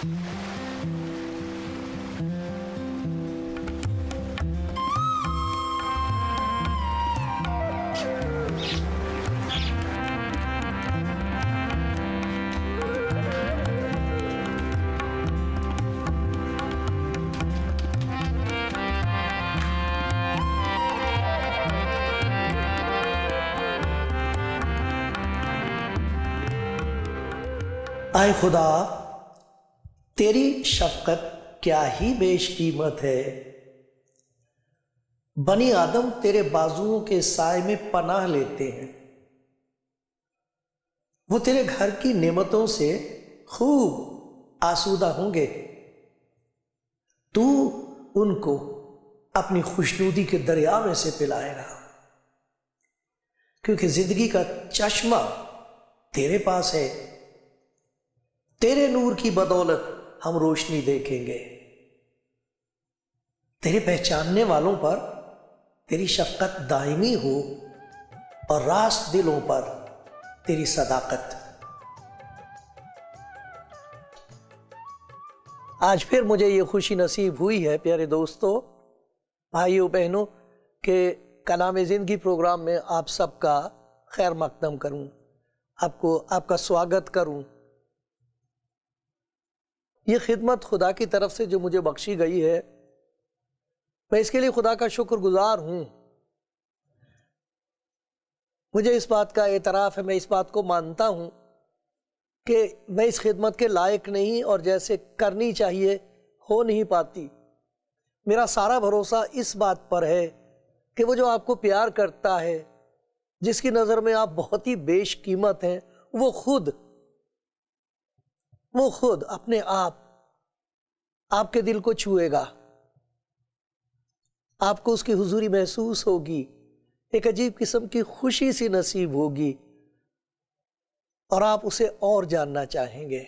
اے خدا، تیری شفقت کیا ہی بیش قیمت ہے۔ بنی آدم تیرے بازوؤں کے سائے میں پناہ لیتے ہیں، وہ تیرے گھر کی نعمتوں سے خوب آسودہ ہوں گے۔ تو ان کو اپنی خوشنودی کے دریا میں سے پلائے گا، کیونکہ زندگی کا چشمہ تیرے پاس ہے۔ تیرے نور کی بدولت ہم روشنی دیکھیں گے۔ تیرے پہچاننے والوں پر تیری شفقت دائمی ہو اور راست دلوں پر تیری صداقت۔ آج پھر مجھے یہ خوشی نصیب ہوئی ہے پیارے دوستو، بھائیوں بہنوں، کہ کلام زندگی پروگرام میں آپ سب کا خیر مقدم کروں، آپ کا سواگت کروں۔ یہ خدمت خدا کی طرف سے جو مجھے بخشی گئی ہے، میں اس کے لیے خدا کا شکر گزار ہوں۔ مجھے اس بات کا اعتراف ہے، میں اس بات کو مانتا ہوں کہ میں اس خدمت کے لائق نہیں اور جیسے کرنی چاہیے ہو نہیں پاتی۔ میرا سارا بھروسہ اس بات پر ہے کہ وہ جو آپ کو پیار کرتا ہے، جس کی نظر میں آپ بہت ہی بیش قیمت ہیں، وہ خود اپنے آپ کے دل کو چھوئے گا۔ آپ کو اس کی حضوری محسوس ہوگی، ایک عجیب قسم کی خوشی سی نصیب ہوگی، اور آپ اسے اور جاننا چاہیں گے۔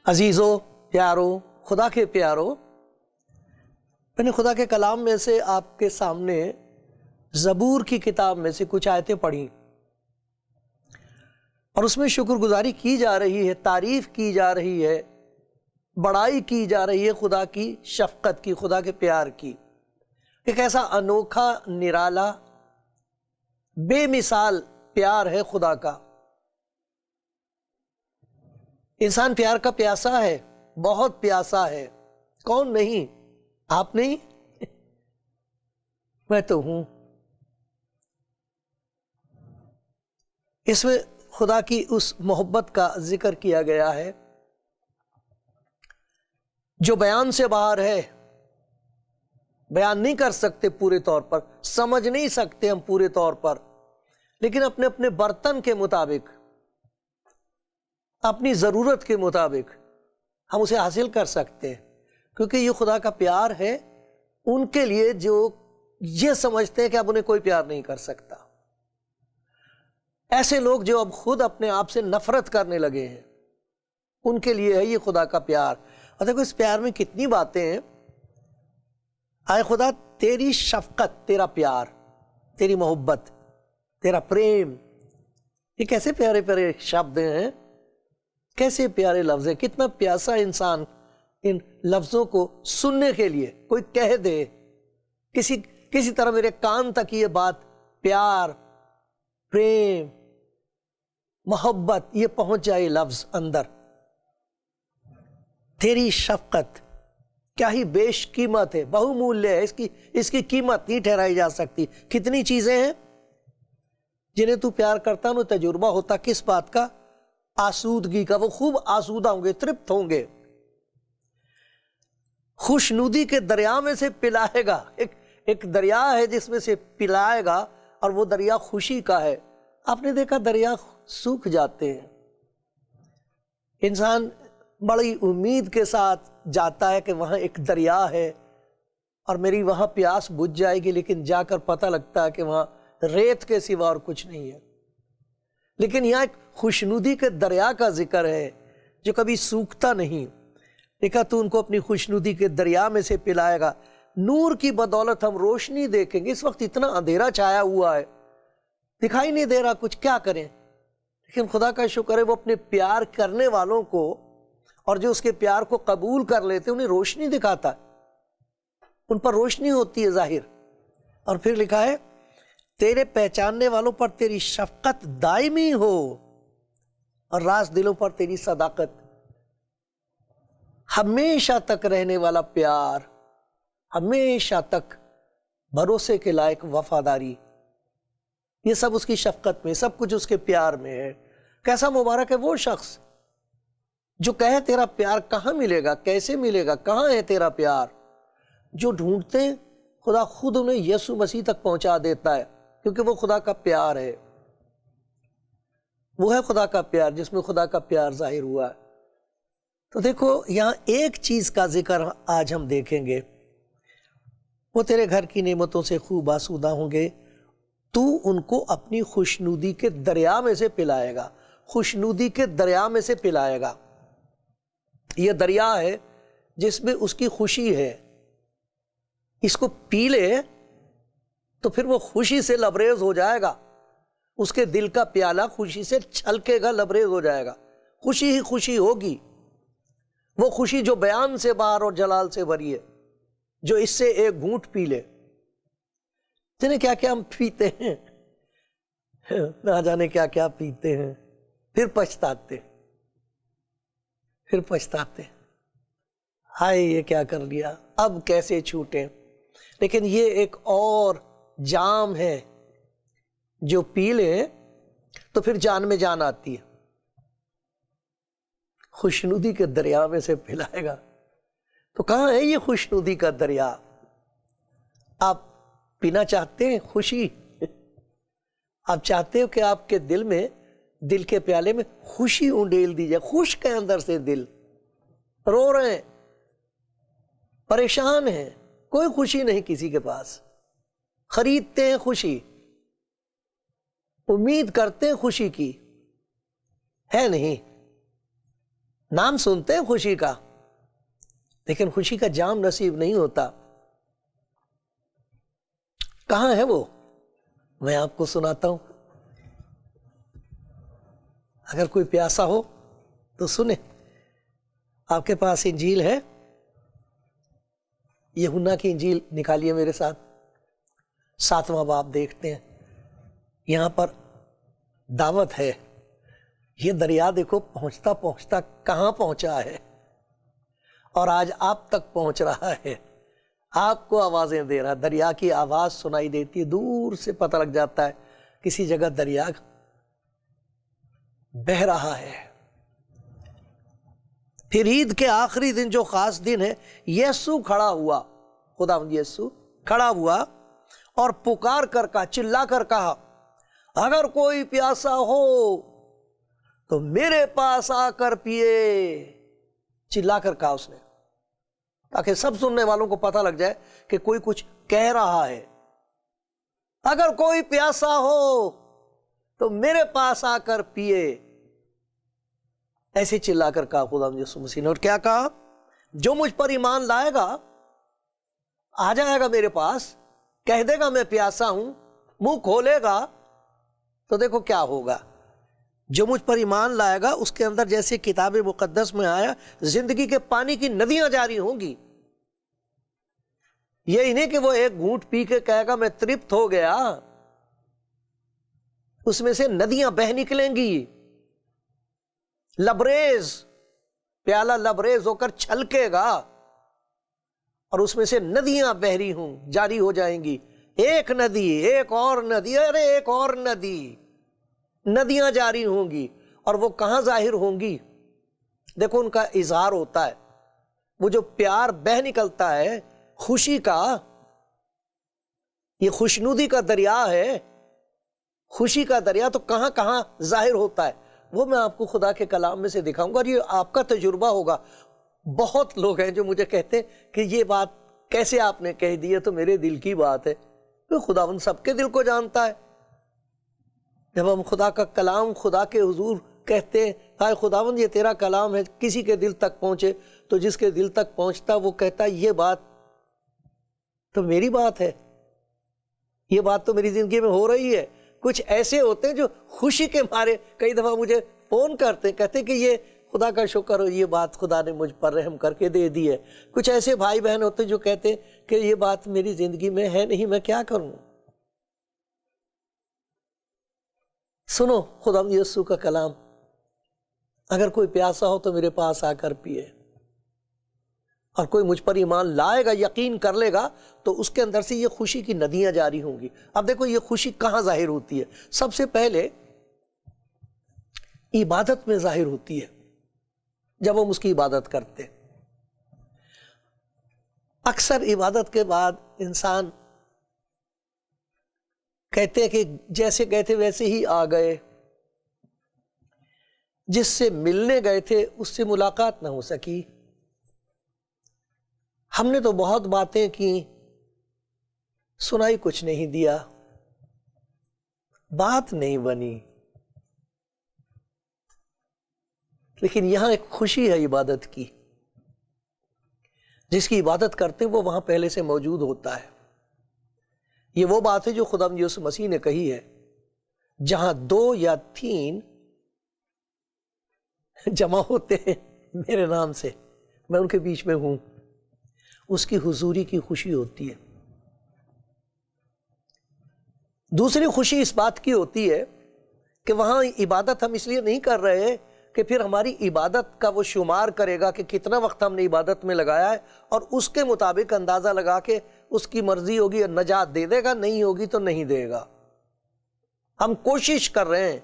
عزیزو، پیارو، خدا کے پیارو، میں نے خدا کے کلام میں سے آپ کے سامنے زبور کی کتاب میں سے کچھ آیتیں پڑھی، اور اس میں شکر گزاری کی جا رہی ہے، تعریف کی جا رہی ہے، بڑائی کی جا رہی ہے خدا کی شفقت کی، خدا کے پیار کی۔ ایک ایسا انوکھا، نرالا، بے مثال پیار ہے خدا کا۔ انسان پیار کا پیاسا ہے، بہت پیاسا ہے۔ کون نہیں؟ آپ نہیں؟ میں تو ہوں۔ اس میں خدا کی اس محبت کا ذکر کیا گیا ہے جو بیان سے باہر ہے، بیان نہیں کر سکتے پورے طور پر، سمجھ نہیں سکتے ہم پورے طور پر، لیکن اپنے اپنے برتن کے مطابق، اپنی ضرورت کے مطابق ہم اسے حاصل کر سکتے ہیں، کیونکہ یہ خدا کا پیار ہے ان کے لیے جو یہ سمجھتے ہیں کہ اب انہیں کوئی پیار نہیں کر سکتا۔ ایسے لوگ جو اب خود اپنے آپ سے نفرت کرنے لگے ہیں، ان کے لیے ہے یہ خدا کا پیار۔ اور دیکھو اس پیار میں کتنی باتیں ہیں۔ اے خدا، تیری شفقت، تیرا پیار، تیری محبت، تیرا پریم، یہ کیسے پیارے پیارے شبد ہیں، کیسے پیارے لفظ ہیں۔ کتنا پیاسا انسان ان لفظوں کو سننے کے لیے کوئی کہہ دے، کسی طرح میرے کان تک یہ بات، پیار، پریم، محبت، یہ پہنچ جائے لفظ اندر۔ تیری شفقت کیا ہی بیش قیمت ہے، بہو مولیہ ہے، اس کی قیمت نہیں ٹھہرائی جا سکتی۔ کتنی چیزیں ہیں جنہیں تو پیار کرتا، انہیں تجربہ ہوتا کس بات کا؟ آسودگی کا۔ وہ خوب آسودہ ہوں گے، ترپت ہوں گے، خوشنودی کے دریا میں سے پلائے گا۔ ایک دریا ہے جس میں سے پلائے گا اور وہ دریا خوشی کا ہے۔ آپ نے دیکھا دریا سوکھ جاتے ہیں، انسان بڑی امید کے ساتھ جاتا ہے کہ وہاں ایک دریا ہے اور میری وہاں پیاس بجھ جائے گی، لیکن جا کر پتہ لگتا ہے کہ وہاں ریت کے سوا اور کچھ نہیں ہے۔ لیکن یہاں ایک خوشنودی کے دریا کا ذکر ہے جو کبھی سوکھتا نہیں۔ دیکھا تو ان کو اپنی خوشنودی کے دریا میں سے پلائے گا، نور کی بدولت ہم روشنی دیکھیں گے۔ اس وقت اتنا اندھیرا چھایا ہوا ہے، دکھائی نہیں دے رہا کچھ، کیا کریں؟ لیکن خدا کا شکر ہے وہ اپنے پیار کرنے والوں کو اور جو اس کے پیار کو قبول کر لیتے انہیں روشنی دکھاتا ہے، ان پر روشنی ہوتی ہے ظاہر۔ اور پھر لکھا ہے تیرے پہچاننے والوں پر تیری شفقت دائمی ہو اور راز دلوں پر تیری صداقت، ہمیشہ تک رہنے والا پیار، ہمیشہ تک بھروسے کے لائق وفاداری، یہ سب اس کی شفقت میں، سب کچھ اس کے پیار میں ہے۔ کیسا مبارک ہے وہ شخص جو کہے تیرا پیار کہاں ملے گا، کیسے ملے گا، کہاں ہے تیرا پیار؟ جو ڈھونڈتے ہیں خدا خود انہیں یسوع مسیح تک پہنچا دیتا ہے، کیونکہ وہ خدا کا پیار ہے۔ وہ ہے خدا کا پیار جس میں خدا کا پیار ظاہر ہوا ہے۔ تو دیکھو یہاں ایک چیز کا ذکر آج ہم دیکھیں گے، وہ تیرے گھر کی نعمتوں سے خوب آسودہ ہوں گے، تو ان کو اپنی خوشنودی کے دریا میں سے پلائے گا۔ خوشنودی کے دریا میں سے پلائے گا، یہ دریا ہے جس میں اس کی خوشی ہے۔ اس کو پی لے تو پھر وہ خوشی سے لبریز ہو جائے گا، اس کے دل کا پیالہ خوشی سے چھلکے گا، لبریز ہو جائے گا، خوشی ہی خوشی ہوگی۔ وہ خوشی جو بیان سے باہر اور جلال سے بھری ہے، جو اس سے ایک گھونٹ پی لے۔ جنہیں کیا کیا ہم پیتے ہیں، نہ جانے کیا کیا پیتے ہیں، پھر پچھتاتے، ہائے یہ کیا کر لیا، اب کیسے چھوٹے۔ لیکن یہ ایک اور جام ہے جو پی لیں تو پھر جان میں جان آتی ہے، خوشنودی کے دریا میں سے پلائے گا۔ تو کہاں ہے یہ خوشنودی کا دریا؟ آپ پینا چاہتے ہیں خوشی؟ آپ چاہتے ہو کہ آپ کے دل میں، دل کے پیالے میں خوشی انڈیل دی جائے، خشک ہے اندر سے دل، رو رہے ہیں، پریشان ہیں، کوئی خوشی نہیں کسی کے پاس، خریدتے ہیں خوشی، امید کرتے ہیں خوشی کی، ہے نہیں، نام سنتے ہیں خوشی کا، لیکن خوشی کا جام نصیب نہیں ہوتا۔ کہاں ہے وہ؟ میں آپ کو سناتا ہوں، اگر کوئی پیاسا ہو تو سنیں۔ آپ کے پاس انجیل ہے؟ یوحنا کی انجیل نکالیے میرے ساتھ، 7واں باب دیکھتے ہیں۔ یہاں پر دعوت ہے، یہ دریا دیکھو پہنچتا پہنچتا کہاں پہنچا ہے، اور آج آپ تک پہنچ رہا ہے، آپ کو آوازیں دے رہا ہے۔ دریا کی آواز سنائی دیتی ہے، دور سے پتہ لگ جاتا ہے کسی جگہ دریا بہہ رہا ہے۔ پھر عید کے آخری دن جو خاص دن ہے، یسوع کھڑا ہوا، خداوند یسوع کھڑا ہوا اور پکار کر کہا، چلا کر کہا، اگر کوئی پیاسا ہو تو میرے پاس آ کر پیے۔ چلا کر کہا اس نے، تاکہ سب سننے والوں کو پتہ لگ جائے کہ کوئی کچھ کہہ رہا ہے۔ اگر کوئی پیاسا ہو تو میرے پاس آ کر پیے، ایسے چلا کر کہا خدا یسوع مسیح نے۔ اور کیا کہا؟ جو مجھ پر ایمان لائے گا آ جائے گا میرے پاس، کہہ دے گا میں پیاسا ہوں، منہ کھولے گا تو دیکھو کیا ہوگا۔ جو مجھ پر ایمان لائے گا اس کے اندر، جیسے کتاب مقدس میں آیا، زندگی کے پانی کی ندیاں جاری ہوں گی۔ یہ نہیں کہ وہ ایک گھونٹ پی کے کہے گا میں ترپت ہو گیا، اس میں سے ندیاں بہہ نکلیں گی، لبریز، پیالہ لبریز ہو کر چھلکے گا، اور اس میں سے ندیاں بہہ رہی ہوں، جاری ہو جائیں گی، ایک ندی، ایک اور ندی، ارے ایک اور ندی، ندیاں جاری ہوں گی۔ اور وہ کہاں ظاہر ہوں گی؟ دیکھو ان کا اظہار ہوتا ہے، وہ جو پیار بہہ نکلتا ہے خوشی کا، یہ خوشنودی کا دریا ہے، خوشی کا دریا تو کہاں کہاں ظاہر ہوتا ہے، وہ میں آپ کو خدا کے کلام میں سے دکھاؤں گا، اور یہ آپ کا تجربہ ہوگا۔ بہت لوگ ہیں جو مجھے کہتے ہیں کہ یہ بات کیسے آپ نے کہہ دی ہے، تو میرے دل کی بات ہے، تو خداوند سب کے دل کو جانتا ہے۔ جب ہم خدا کا کلام خدا کے حضور کہتے ہیں، ہائے خداوند یہ تیرا کلام ہے، کسی کے دل تک پہنچے، تو جس کے دل تک پہنچتا وہ کہتا ہے یہ بات تو میری بات ہے، یہ بات تو میری زندگی میں ہو رہی ہے۔ کچھ ایسے ہوتے ہیں جو خوشی کے مارے کئی دفعہ مجھے فون کرتے، کہتے کہ یہ خدا کا شکر ہو، یہ بات خدا نے مجھ پر رحم کر کے دے دی ہے۔ کچھ ایسے بھائی بہن ہوتے جو کہتے ہیں کہ یہ بات میری زندگی میں ہے نہیں، میں کیا کروں۔ سنو خدا یسوع کا کلام، اگر کوئی پیاسا ہو تو میرے پاس آ کر پیے، اور کوئی مجھ پر ایمان لائے گا، یقین کر لے گا، تو اس کے اندر سے یہ خوشی کی ندیاں جاری ہوں گی۔ اب دیکھو یہ خوشی کہاں ظاہر ہوتی ہے؟ سب سے پہلے عبادت میں ظاہر ہوتی ہے، جب ہم اس کی عبادت کرتے ہیں۔ اکثر عبادت کے بعد انسان کہتے ہیں کہ جیسے گئے تھے ویسے ہی آ گئے، جس سے ملنے گئے تھے اس سے ملاقات نہ ہو سکی۔ ہم نے تو بہت باتیں کی، سنائی کچھ نہیں دیا، بات نہیں بنی۔ لیکن یہاں ایک خوشی ہے عبادت کی، جس کی عبادت کرتے ہیں وہ وہاں پہلے سے موجود ہوتا ہے۔ یہ وہ بات ہے جو خدا یسوع مسیح نے کہی ہے، جہاں 2 یا 3 جمع ہوتے ہیں میرے نام سے، میں ان کے بیچ میں ہوں۔ اس کی حضوری کی خوشی ہوتی ہے۔ دوسری خوشی اس بات کی ہوتی ہے کہ وہاں عبادت ہم اس لیے نہیں کر رہے کہ پھر ہماری عبادت کا وہ شمار کرے گا کہ کتنا وقت ہم نے عبادت میں لگایا ہے، اور اس کے مطابق اندازہ لگا کے اس کی مرضی ہوگی نجات دے دے گا، نہیں ہوگی تو نہیں دے گا۔ ہم کوشش کر رہے ہیں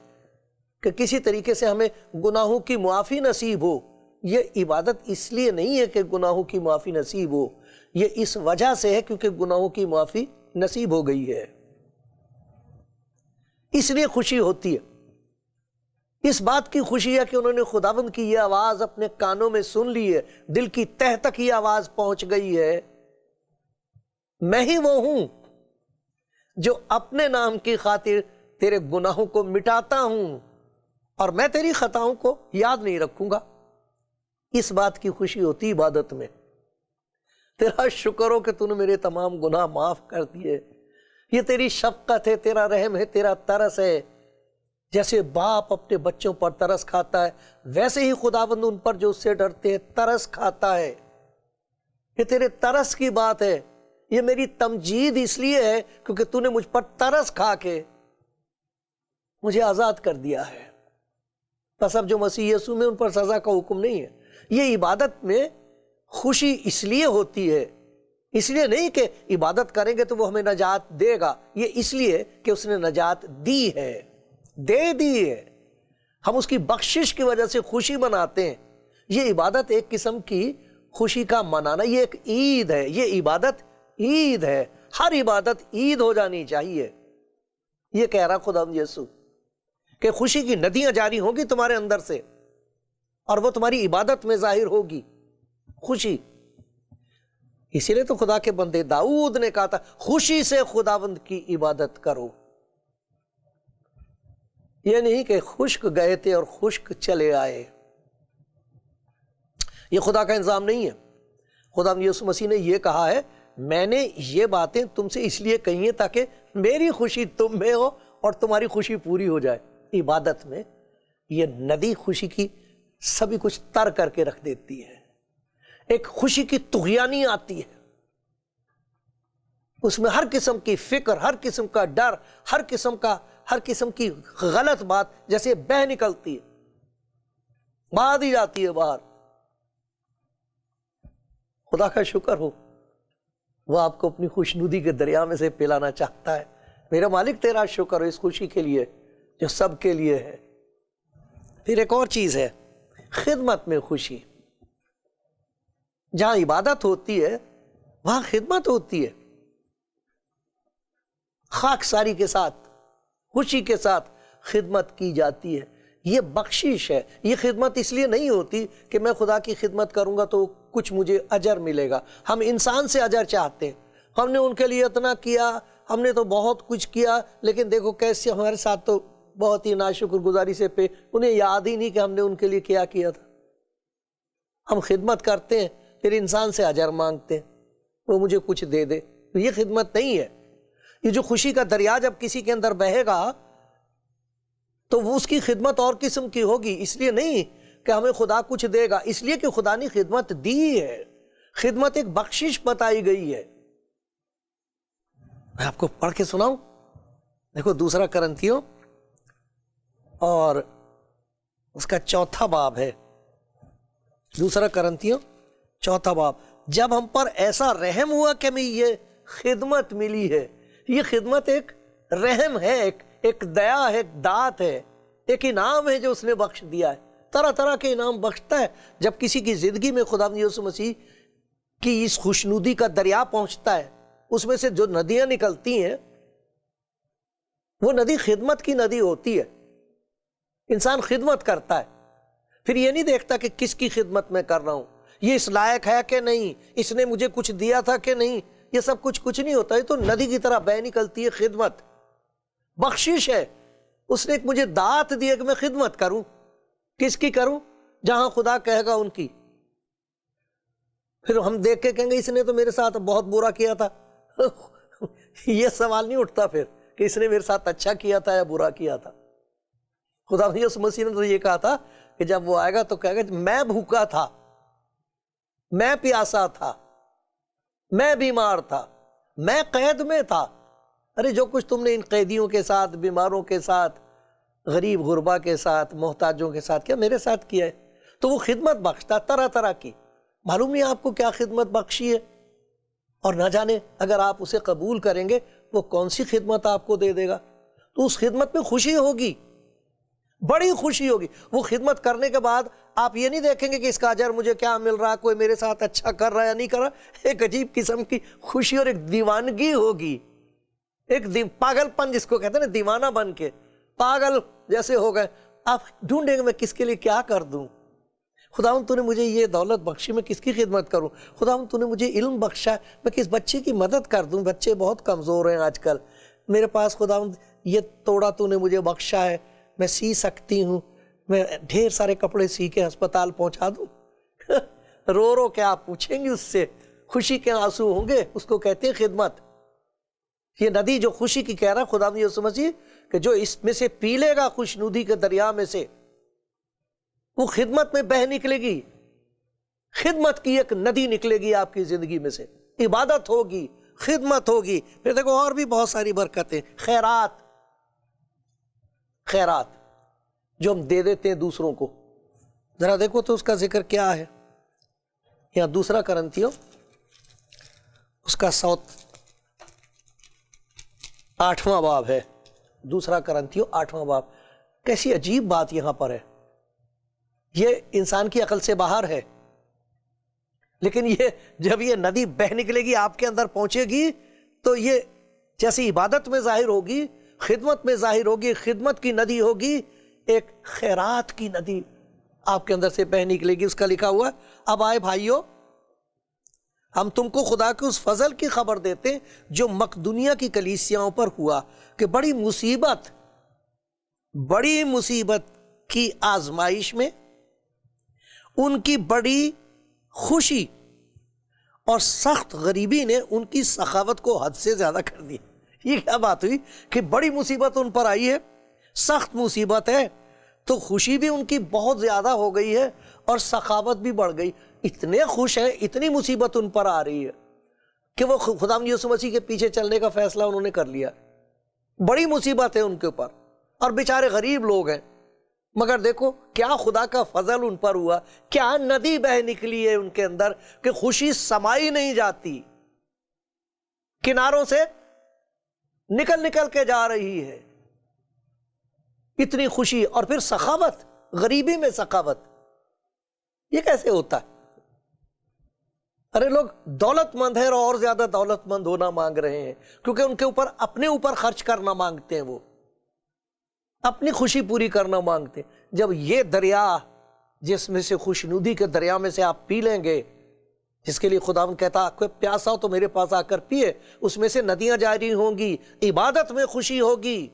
کہ کسی طریقے سے ہمیں گناہوں کی معافی نصیب ہو۔ یہ عبادت اس لیے نہیں ہے کہ گناہوں کی معافی نصیب ہو، یہ اس وجہ سے ہے کیونکہ گناہوں کی معافی نصیب ہو گئی ہے، اس لیے خوشی ہوتی ہے۔ اس بات کی خوشی ہے کہ انہوں نے خداوند کی یہ آواز اپنے کانوں میں سن لی ہے، دل کی تہ تک یہ آواز پہنچ گئی ہے، میں ہی وہ ہوں جو اپنے نام کی خاطر تیرے گناہوں کو مٹاتا ہوں، اور میں تیری خطاؤں کو یاد نہیں رکھوں گا۔ اس بات کی خوشی ہوتی عبادت میں، تیرا شکر ہو کہ تو نے میرے تمام گناہ معاف کر دیے۔ یہ تیری شفقت ہے، تیرا رحم ہے، تیرا ترس ہے۔ جیسے باپ اپنے بچوں پر ترس کھاتا ہے، ویسے ہی خداوند ان پر جو اس سے ڈرتے ہیں ترس کھاتا ہے۔ یہ تیرے ترس کی بات ہے، یہ میری تمجید اس لیے ہے کیونکہ تو نے مجھ پر ترس کھا کے مجھے آزاد کر دیا ہے۔ بس اب جو مسیح یسوع میں ان پر سزا کا حکم نہیں ہے۔ یہ عبادت میں خوشی اس لیے ہوتی ہے، اس لیے نہیں کہ عبادت کریں گے تو وہ ہمیں نجات دے گا، یہ اس لیے کہ اس نے نجات دی ہے، دے دی ہے۔ ہم اس کی بخشش کی وجہ سے خوشی مناتے ہیں۔ یہ عبادت ایک قسم کی خوشی کا منانا، یہ ایک عید ہے، یہ عبادت عید ہے۔ ہر عبادت عید ہو جانی چاہیے۔ یہ کہہ رہا خدا یسوع کہ خوشی کی ندیاں جاری ہوں گی تمہارے اندر سے، اور وہ تمہاری عبادت میں ظاہر ہوگی خوشی۔ اسی لیے تو خدا کے بندے داؤد نے کہا تھا خوشی سے خداوند کی عبادت کرو۔ یہ نہیں کہ خشک گئے تھے اور خشک چلے آئے، یہ خدا کا انظام نہیں ہے۔ خدا یسوع مسیح نے یہ کہا ہے میں نے یہ باتیں تم سے اس لیے کہی ہیں تاکہ میری خوشی تم میں ہو اور تمہاری خوشی پوری ہو جائے۔ عبادت میں یہ ندی خوشی کی سبھی کچھ تر کر کے رکھ دیتی ہے، ایک خوشی کی طغیانی آتی ہے، اس میں ہر قسم کی فکر، ہر قسم کا ڈر، ہر قسم کی غلط بات جیسے بہہ نکلتی ہے، بہا دی جاتی ہے باہر۔ خدا کا شکر ہو، وہ آپ کو اپنی خوشنودی کے دریا میں سے پلانا چاہتا ہے۔ میرا مالک تیرا شکر ہو اس خوشی کے لیے جو سب کے لیے ہے۔ پھر ایک اور چیز ہے، خدمت میں خوشی۔ جہاں عبادت ہوتی ہے وہاں خدمت ہوتی ہے۔ خاک ساری کے ساتھ خوشی کے ساتھ خدمت کی جاتی ہے. یہ بخشش ہے. یہ خدمت اس لیے نہیں ہوتی کہ میں خدا کی خدمت کروں گا تو کچھ مجھے اجر ملے گا. ہم انسان سے اجر چاہتے ہیں. ہم نے ان کے لیے اتنا کیا, ہم نے تو بہت کچھ کیا, لیکن دیکھو کیسے ہمارے ساتھ تو بہت ہی ناشکر گزاری سے انہیں یاد ہی نہیں کہ ہم نے ان کے لیے کیا تھا. ہم خدمت کرتے ہیں, پھر انسان سے اجر مانگتے ہیں وہ مجھے کچھ دے دے. یہ خدمت نہیں ہے. یہ جو خوشی کا دریا جب کسی کے اندر بہے گا تو وہ اس کی خدمت اور قسم کی ہوگی. اس لیے نہیں کہ ہمیں خدا کچھ دے گا, اس لیے کہ خدا نے خدمت دی ہے. خدمت ایک بخشش بتائی گئی ہے. میں آپ کو پڑھ کے سناؤں. دیکھو 2 کرنتھیوں اور اس کا 4 باب ہے. 2 کرنتھیوں 4 باب. جب ہم پر ایسا رحم ہوا کہ ہمیں یہ خدمت ملی ہے. یہ خدمت ایک رحم ہے, ایک دیا ہے, ایک دات ہے, ایک انعام ہے جو اس نے بخش دیا ہے. طرح طرح کے انعام بخشتا ہے. جب کسی کی زندگی میں خدا یسوع مسیح کی اس خوشنودی کا دریا پہنچتا ہے, اس میں سے جو ندیاں نکلتی ہیں وہ ندی خدمت کی ندی ہوتی ہے. انسان خدمت کرتا ہے, پھر یہ نہیں دیکھتا کہ کس کی خدمت میں کر رہا ہوں, یہ اس لائق ہے کہ نہیں, اس نے مجھے کچھ دیا تھا کہ نہیں. یہ سب کچھ نہیں ہوتا ہے. تو ندی کی طرح بہہ نکلتی ہے خدمت. بخشش ہے. اس نے ایک مجھے دات دی ہے کہ میں خدمت کروں. کس کی کروں؟ جہاں خدا کہے گا ان کی. پھر ہم دیکھ کے کہیں گے اس نے تو میرے ساتھ بہت برا کیا تھا. یہ سوال نہیں اٹھتا پھر کہ اس نے میرے ساتھ اچھا کیا تھا یا برا کیا تھا. خدا یسوع مسیح نے تو یہ کہا تھا کہ جب وہ آئے گا تو کہے گا میں بھوکا تھا, میں پیاسا تھا, میں بیمار تھا, میں قید میں تھا. ارے جو کچھ تم نے ان قیدیوں کے ساتھ, بیماروں کے ساتھ, غریب غربا کے ساتھ, محتاجوں کے ساتھ کیا, میرے ساتھ کیا ہے. تو وہ خدمت بخشتا طرح طرح کی. معلوم نہیں آپ کو کیا خدمت بخشی ہے, اور نہ جانے اگر آپ اسے قبول کریں گے وہ کون سی خدمت آپ کو دے دے گا. تو اس خدمت میں خوشی ہوگی, بڑی خوشی ہوگی. وہ خدمت کرنے کے بعد آپ یہ نہیں دیکھیں گے کہ اس کا اجر مجھے کیا مل رہا, کوئی میرے ساتھ اچھا کر رہا ہے یا نہیں کر رہا. ایک عجیب قسم کی خوشی اور ایک دیوانگی ہوگی, ایک پاگل پن جس کو کہتے ہیں نا, دیوانہ بن کے پاگل جیسے ہو گئے. آپ ڈھونڈیں گے میں کس کے لیے کیا کر دوں. خداوند تو نے مجھے یہ دولت بخشی, میں کس کی خدمت کروں. خداوند تو نے مجھے علم بخشا, میں کس بچے کی مدد کر دوں. بچے بہت کمزور ہیں آج کل میرے پاس. خداوند یہ توڑا تو نے مجھے بخشا ہے, میں سی سکتی ہوں, میں ڈھیر سارے کپڑے سی کے ہسپتال پہنچا دوں. رو رو کے آپ پوچھیں گے اس سے, خوشی کے آنسو ہوں گے. اس کو کہتے ہیں خدمت. یہ ندی جو خوشی کی کہہ رہا خدا یسوع مسیح کہ جو اس میں سے پی لے گا خوشنودی کے دریا میں سے, وہ خدمت میں بہہ نکلے گی. خدمت کی ایک ندی نکلے گی آپ کی زندگی میں سے. عبادت ہوگی, خدمت ہوگی. پھر دیکھو اور بھی بہت ساری برکتیں, خیرات جو ہم دے دیتے ہیں دوسروں کو. ذرا دیکھو تو اس کا ذکر کیا ہے. یہاں 2 کرنتھیوں اس کا 8واں باب ہے. 2 کرنتھیوں 8واں باب. کیسی عجیب بات یہاں پر ہے. یہ انسان کی عقل سے باہر ہے, لیکن یہ جب یہ ندی بہہ نکلے گی آپ کے اندر پہنچے گی تو یہ جیسی عبادت میں ظاہر ہوگی, خدمت میں ظاہر ہوگی. خدمت کی ندی ہوگی, ایک خیرات کی ندی آپ کے اندر سے بہہ نکلے گی. اس کا لکھا ہوا اب آئے بھائیو, ہم تم کو خدا کے اس فضل کی خبر دیتے جو مقدونیہ کی کلیسیاؤں پر ہوا کہ بڑی مصیبت کی آزمائش میں ان کی بڑی خوشی اور سخت غریبی نے ان کی سخاوت کو حد سے زیادہ کر دی. یہ کیا بات ہوئی کہ بڑی مصیبت ان پر آئی ہے, سخت مصیبت ہے, تو خوشی بھی ان کی بہت زیادہ ہو گئی ہے اور سخاوت بھی بڑھ گئی. اتنے خوش ہیں, اتنی مصیبت ان پر آ رہی ہے کہ وہ خدا یسوع مسیح کے پیچھے چلنے کا فیصلہ انہوں نے کر لیا. بڑی مصیبت ہے ان کے اوپر, اور بیچارے غریب لوگ ہیں, مگر دیکھو کیا خدا کا فضل ان پر ہوا, کیا ندی بہہ نکلی ہے ان کے اندر کہ خوشی سمائی نہیں جاتی, کناروں سے نکل کے جا رہی ہے. اتنی خوشی, اور پھر سخاوت, غریبی میں سخاوت. یہ کیسے ہوتا ہے؟ ارے لوگ دولت مند ہیں اور زیادہ دولت مند ہونا مانگ رہے ہیں، کیونکہ ان کے اوپر اپنے اوپر خرچ کرنا مانگتے ہیں، وہ اپنی خوشی پوری کرنا مانگتے ہیں۔ جب یہ دریا جس میں سے خوشنودی کے دریا میں سے آپ پی لیں گے، جس کے لیے خداوند کہتا کوئی پیاسا ہو تو میرے پاس آ کر پیے، اس میں سے ندیاں جاری ہوں گی، عبادت میں خوشی ہوگی،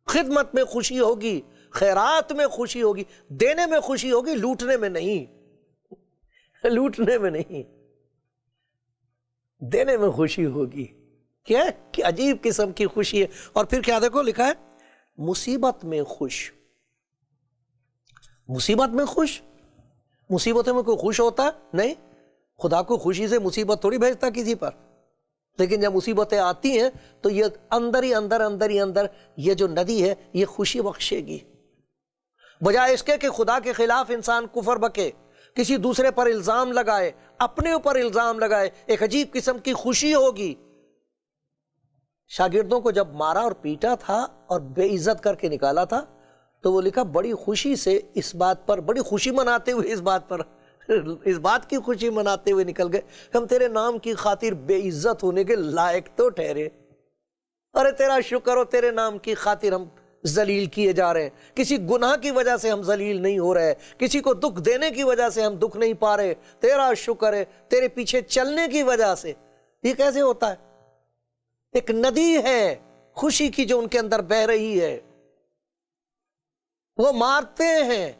خدمت میں خوشی ہوگی، خیرات میں خوشی ہوگی، دینے میں خوشی ہوگی، لوٹنے میں نہیں، لوٹنے میں نہیں، دینے میں خوشی ہوگی۔ کیا ہے کہ عجیب قسم کی خوشی ہے۔ اور پھر کیا دیکھو لکھا ہے، مصیبت میں خوش، مصیبت میں خوش۔ مصیبتوں میں کوئی خوش ہوتا ہے؟ نہیں، خدا کو خوشی سے مصیبت تھوڑی بھیجتا کسی پر، لیکن جب مصیبتیں آتی ہیں تو یہ اندر ہی اندر یہ جو ندی ہے یہ خوشی بخشے گی، بجائے اس کے کہ خدا کے خلاف انسان کفر بکے، کسی دوسرے پر الزام لگائے، اپنے اوپر الزام لگائے، ایک عجیب قسم کی خوشی ہوگی۔ شاگردوں کو جب مارا اور پیٹا تھا اور بے عزت کر کے نکالا تھا تو وہ لکھا بڑی خوشی سے اس بات پر، بڑی خوشی مناتے ہوئے اس بات کی خوشی مناتے ہوئے نکل گئے، ہم تیرے نام کی خاطر بے عزت ہونے کے لائق تو ٹھہرے، ارے تیرا شکر ہو تیرے نام کی خاطر ہم ذلیل کیے جا رہے ہیں، کسی گناہ کی وجہ سے ہم ذلیل نہیں ہو رہے، کسی کو دکھ دینے کی وجہ سے ہم دکھ نہیں پا رہے، تیرا شکر ہے تیرے پیچھے چلنے کی وجہ سے۔ یہ کیسے ہوتا ہے؟ ایک ندی ہے خوشی کی جو ان کے اندر بہہ رہی ہے، وہ مارتے ہیں،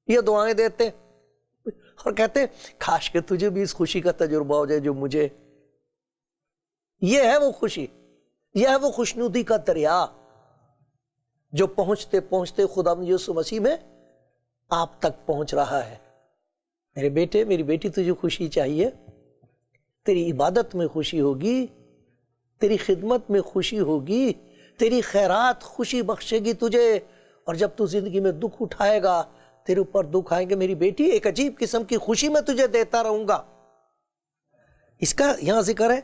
یہ دعائیں دیتے اور کہتے ہیں کاش کہ تجھے بھی اس خوشی کا تجربہ ہو جائے جو مجھے۔ یہ ہے وہ خوشی، یہ ہے وہ خوشنودی کا دریا جو پہنچتے پہنچتے خدا یسوع مسیح میں آپ تک پہنچ رہا ہے۔ میرے بیٹے میری بیٹی، تجھے خوشی چاہیے، تیری عبادت میں خوشی ہوگی، تیری خدمت میں خوشی ہوگی، تیری خیرات خوشی بخشے گی تجھے، اور جب تو زندگی میں دکھ اٹھائے گا تیرے اوپر دکھ آئیں گے، میری بیٹی ایک عجیب قسم کی خوشی میں تجھے دیتا رہوں گا۔ اس کا یہاں ذکر ہے،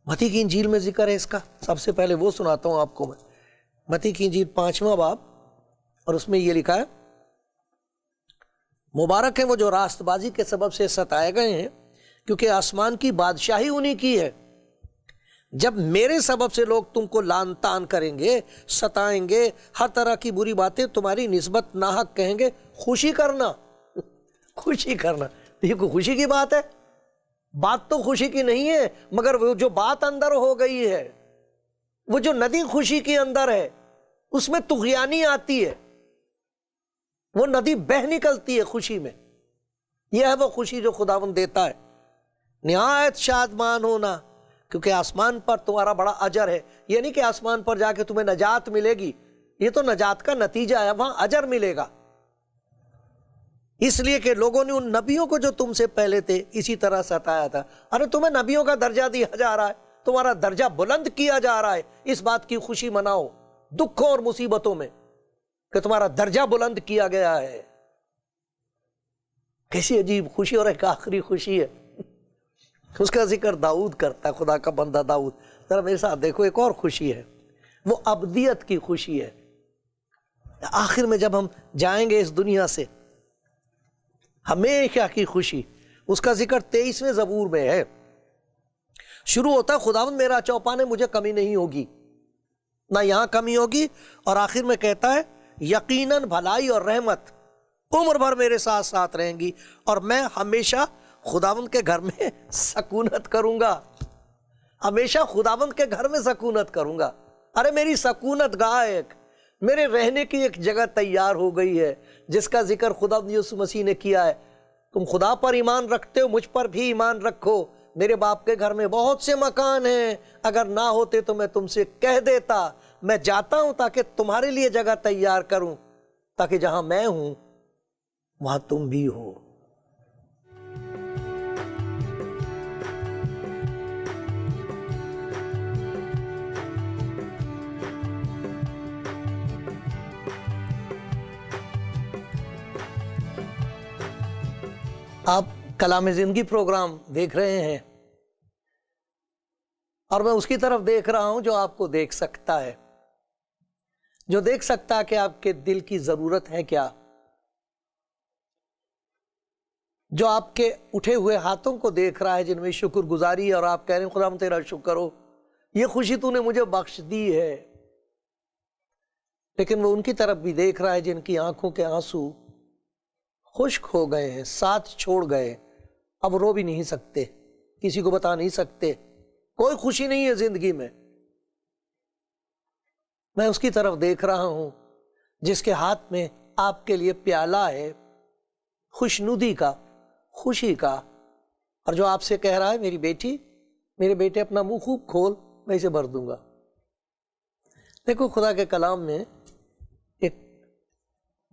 متی کی انجیل میں ذکر ہے اس کا۔ سب سے پہلے وہ سناتا ہوں آپ کو میں، متی کی انجیل 5واں باب، اور اس میں یہ لکھا ہے، مبارک ہیں وہ جو راست بازی کے سبب سے ستائے گئے ہیں، کیونکہ آسمان کی بادشاہی انہی کی ہے۔ جب میرے سبب سے لوگ تم کو لعن طعن کریں گے، ستائیں گے، ہر طرح کی بری باتیں تمہاری نسبت ناحق کہیں گے، خوشی کرنا، خوشی کرنا۔ یہ کوئی خوشی کی بات ہے؟ بات تو خوشی کی نہیں ہے، مگر وہ جو بات اندر ہو گئی ہے، وہ جو ندی خوشی کے اندر ہے، اس میں طغیانی آتی ہے، وہ ندی بہہ نکلتی ہے خوشی میں۔ یہ ہے وہ خوشی جو خداوند دیتا ہے۔ نہایت شادمان ہونا، کیونکہ آسمان پر تمہارا بڑا اجر ہے۔ یہ نہیں کہ آسمان پر جا کے تمہیں نجات ملے گی، یہ تو نجات کا نتیجہ ہے، وہاں اجر ملے گا۔ اس لیے کہ لوگوں نے ان نبیوں کو جو تم سے پہلے تھے اسی طرح ستایا تھا۔ ارے تمہیں نبیوں کا درجہ دیا جا رہا ہے، تمہارا درجہ بلند کیا جا رہا ہے، اس بات کی خوشی مناؤ دکھوں اور مصیبتوں میں کہ تمہارا درجہ بلند کیا گیا ہے۔ کیسی عجیب خوشی، اور ایک آخری خوشی ہے، اس کا ذکر داؤد کرتا ہے، خدا کا بندہ داؤد۔ ذرا میرے ساتھ دیکھو، ایک اور خوشی ہے، وہ ابدیت کی خوشی ہے۔ آخر میں جب ہم جائیں گے اس دنیا سے، ہمیشہ کی خوشی، اس کا ذکر 23ویں زبور میں ہے۔ شروع ہوتا ہے، خداوند میرا چوپانے، مجھے کمی نہیں ہوگی، نہ یہاں کمی ہوگی، اور آخر میں کہتا ہے یقیناً بھلائی اور رحمت عمر بھر میرے ساتھ ساتھ رہیں گی، اور میں ہمیشہ خداوند کے گھر میں سکونت کروں گا، ہمیشہ خداوند کے گھر میں سکونت کروں گا۔ ارے میری سکونت گاہ ایک، میرے رہنے کی ایک جگہ تیار ہو گئی ہے، جس کا ذکر خداوند یسوع مسیح نے کیا ہے۔ تم خدا پر ایمان رکھتے ہو، مجھ پر بھی ایمان رکھو، میرے باپ کے گھر میں بہت سے مکان ہیں، اگر نہ ہوتے تو میں تم سے کہہ دیتا۔ میں جاتا ہوں تاکہ تمہارے لیے جگہ تیار کروں، تاکہ جہاں میں ہوں وہاں تم بھی ہو۔ آپ کلام زندگی پروگرام دیکھ رہے ہیں، اور میں اس کی طرف دیکھ رہا ہوں جو آپ کو دیکھ سکتا ہے، جو دیکھ سکتا ہے کہ آپ کے دل کی ضرورت ہے کیا۔ جو آپ کے اٹھے ہوئے ہاتھوں کو دیکھ رہا ہے جن میں شکر گزاری ہے، اور آپ کہہ رہے ہیں خدا تیرا شکر ہو، یہ خوشی تو نے مجھے بخش دی ہے، لیکن وہ ان کی طرف بھی دیکھ رہا ہے جن کی آنکھوں کے آنسو خشک ہو گئے ہیں، ساتھ چھوڑ گئے، اب رو بھی نہیں سکتے، کسی کو بتا نہیں سکتے، کوئی خوشی نہیں ہے زندگی میں اس کی طرف دیکھ رہا ہوں جس کے ہاتھ میں آپ کے لیے پیالہ ہے خوشنودی کا، خوشی کا، اور جو آپ سے کہہ رہا ہے میری بیٹی، میرے بیٹے اپنا منہ خوب کھول، میں اسے بھر دوں گا۔ دیکھو خدا کے کلام میں ایک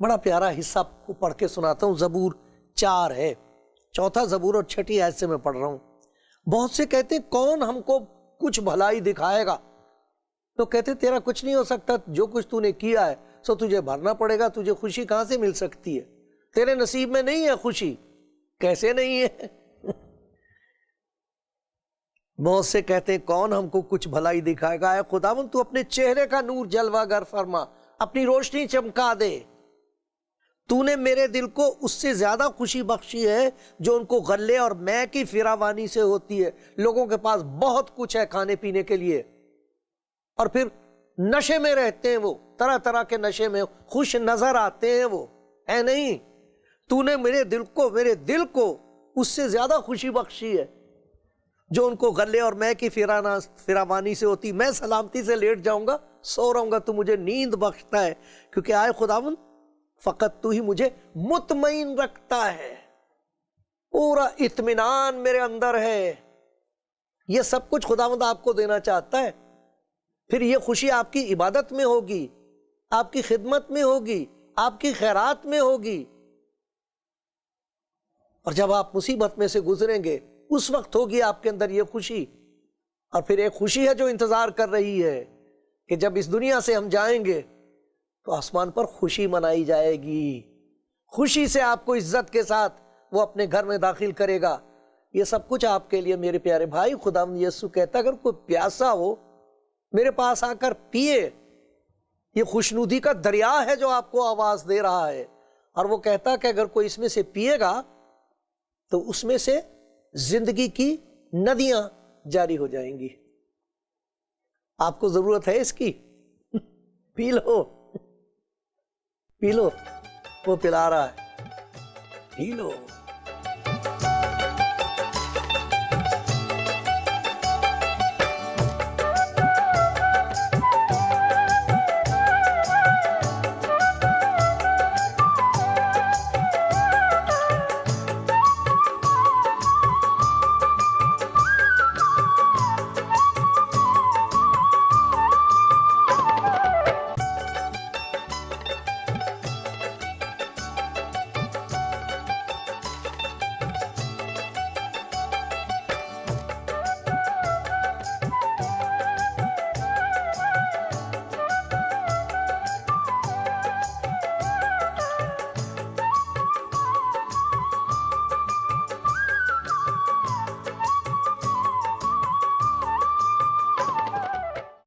بڑا پیارا حصہ کو پڑھ کے سناتا ہوں، زبور 4 ہے، 4 زبور اور 6 آیت سے میں پڑھ رہا ہوں۔ بہت سے کہتے ہیں کون ہم کو کچھ بھلائی دکھائے گا، تو کہتے تیرا کچھ نہیں ہو سکتا، جو کچھ تو نے کیا ہے سو تجھے بھرنا پڑے گا، تجھے خوشی کہاں سے مل سکتی ہے، تیرے نصیب میں نہیں ہے خوشی، کیسے نہیں ہے؟ بہت سے کہتے ہیں کون ہم کو کچھ بھلائی دکھائے گا، اے خداوند تو اپنے چہرے کا نور جلوہ گر فرما، اپنی روشنی چمکا دے، تو نے میرے دل کو اس سے زیادہ خوشی بخشی ہے جو ان کو غلے اور مے کی فراوانی سے ہوتی ہے۔ لوگوں کے پاس بہت کچھ ہے کھانے پینے کے لیے، اور پھر نشے میں رہتے ہیں، وہ طرح طرح کے نشے میں خوش نظر آتے ہیں، وہ ہے نہیں، تو نے میرے دل کو اس سے زیادہ خوشی بخشی ہے جو ان کو غلے اور مے کی فراوانی سے ہوتی۔ میں سلامتی سے لیٹ جاؤں گا، سو رہوں گا، تو مجھے نیند بخشتا ہے، کیونکہ آئے خداوند فقط تو ہی مجھے مطمئن رکھتا ہے، پورا اطمینان میرے اندر ہے۔ یہ سب کچھ خداوند آپ کو دینا چاہتا ہے، پھر یہ خوشی آپ کی عبادت میں ہوگی، آپ کی خدمت میں ہوگی، آپ کی خیرات میں ہوگی، اور جب آپ مصیبت میں سے گزریں گے اس وقت ہوگی آپ کے اندر یہ خوشی۔ اور پھر ایک خوشی ہے جو انتظار کر رہی ہے کہ جب اس دنیا سے ہم جائیں گے تو آسمان پر خوشی منائی جائے گی، خوشی سے آپ کو عزت کے ساتھ وہ اپنے گھر میں داخل کرے گا۔ یہ سب کچھ آپ کے لیے میرے پیارے بھائی، خداوند یسوع کہتا ہے اگر کوئی پیاسا ہو میرے پاس آ کر پیے، یہ خوشنودی کا دریا ہے جو آپ کو آواز دے رہا ہے، اور وہ کہتا ہے کہ اگر کوئی اس میں سے پیے گا تو اس میں سے زندگی کی ندیاں جاری ہو جائیں گی۔ آپ کو ضرورت ہے اس کی؟ پی لو، پی لو، وہ پلا رہا ہے، پی لو۔